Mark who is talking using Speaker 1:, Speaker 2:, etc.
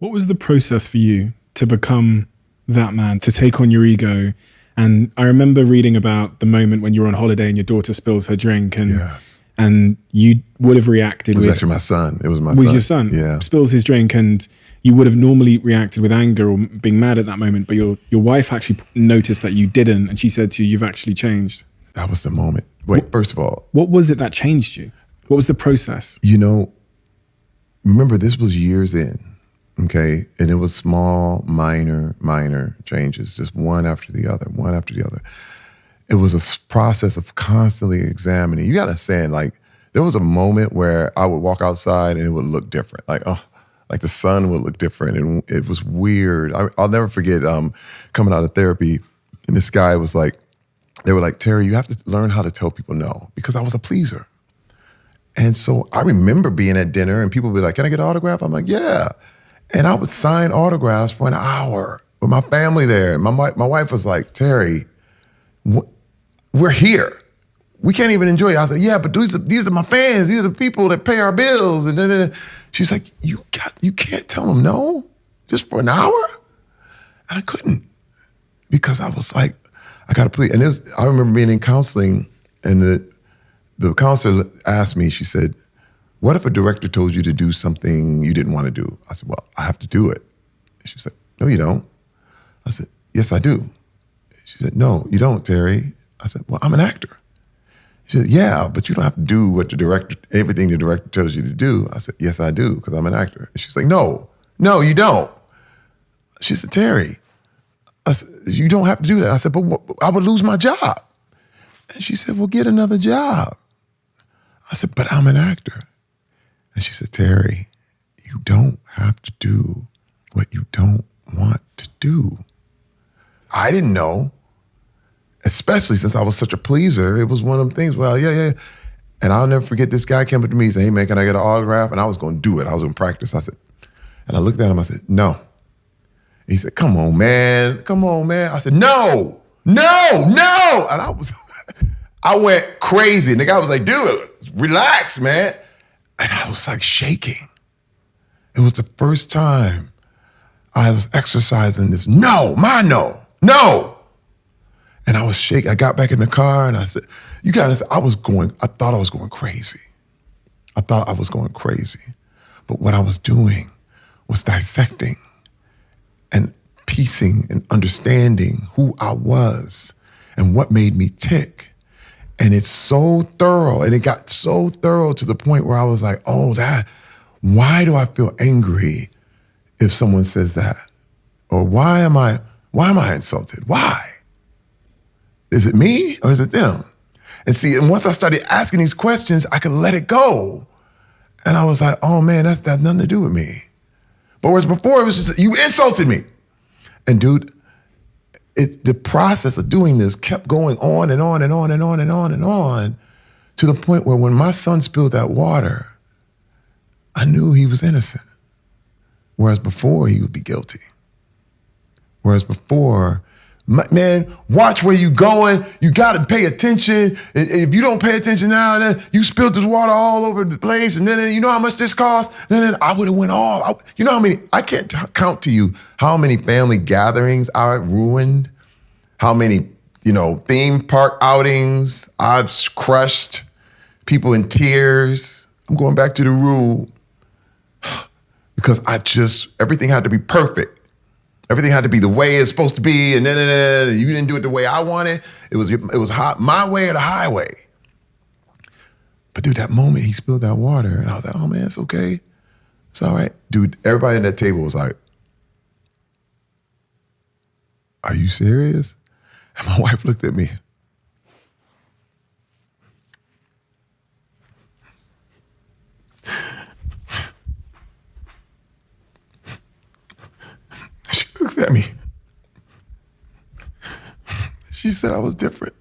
Speaker 1: What was the process for you to become that man, to take on your ego? And I remember reading about the moment when you were on holiday and your daughter spills her drink, and
Speaker 2: Yes.
Speaker 1: and you would have reacted
Speaker 2: It was
Speaker 1: with...
Speaker 2: actually my son. It was my son.
Speaker 1: Was your son?
Speaker 2: Yeah.
Speaker 1: Spills his drink, and you would have normally reacted with anger or being mad at that moment, but your wife actually noticed that you didn't, and she said to you, "You've actually changed."
Speaker 2: That was the moment. Wait, first of all,
Speaker 1: What was it that changed you? What was the process?
Speaker 2: you know, remember this was years in, okay? And it was small, minor changes, just one after the other, one after the other. It was a process of constantly examining. You gotta understand, like, there was a moment where I would walk outside and it would look different. Like the sun would look different, and it was weird. I'll never forget coming out of therapy, and this guy was like, they were like, "Terry, you have to learn how to tell people no," because I was a pleaser. And so I remember being at dinner and people would be like, "Can I get an autograph?" I'm like, "Yeah." And I would sign autographs for an hour with my family there. And my wife was like, "Terry, we're here. We can't even enjoy it." I said, "Yeah, but these are my fans. These are the people that pay our bills." And then she's like, you can't tell them no just for an hour?" And I couldn't, because I was like, I got to please. And I remember being in counseling, and the counselor asked me, she said, "What if a director told you to do something you didn't want to do?" I said, "Well, I have to do it." And she said, "No, you don't." I said, "Yes, I do." She said, "No, you don't, Terry." I said, "Well, I'm an actor." She said, "Yeah, but you don't have to do everything the director tells you to do." I said, "Yes, I do, because I'm an actor." And she's like, No, you don't." She said, "Terry," I said, "you don't have to do that." I said, "But I would lose my job." And she said, "Well, get another job." I said, "But I'm an actor." And she said, "Terry, you don't have to do what you don't want to do." I didn't know, especially since I was such a pleaser. It was one of them things, well, yeah. And I'll never forget, this guy came up to me and said, "Hey, man, can I get an autograph?" And I was going to do it. I was going to practice. And I looked at him, I said, "No." He said, come on, man. I said, no. And I went crazy. And the guy was like, "Dude, relax, man." And I was like shaking. It was the first time I was exercising this no. And I was shaking. I got back in the car and I said, I thought I was going crazy. But what I was doing was dissecting and piecing and understanding who I was and what made me tick. And it's so thorough, and it got so thorough to the point where I was like, why do I feel angry if someone says that? Or why am I insulted? Why? Is it me or is it them? And once I started asking these questions, I could let it go. And I was like, oh man, that's got nothing to do with me. But whereas before it was just, you insulted me. And dude, the process of doing this kept going on and on and on and on and on and on, to the point where when my son spilled that water, I knew he was innocent. Whereas before, he would be guilty. Whereas before, man, watch where you going. You got to pay attention. If you don't pay attention now, then you spilled this water all over the place, and then you know how much this costs? Then I would have went off. You know how many, I can't count to you how many family gatherings I ruined, how many, theme park outings I've crushed, people in tears. I'm going back to the rule because everything had to be perfect. Everything had to be the way it's supposed to be, and then you didn't do it the way I wanted. It was my way or the highway. But dude, that moment he spilled that water, and I was like, oh man, it's okay. It's all right. Dude, everybody at that table was like, are you serious? And my wife looked at me. She looked at me. She said I was different.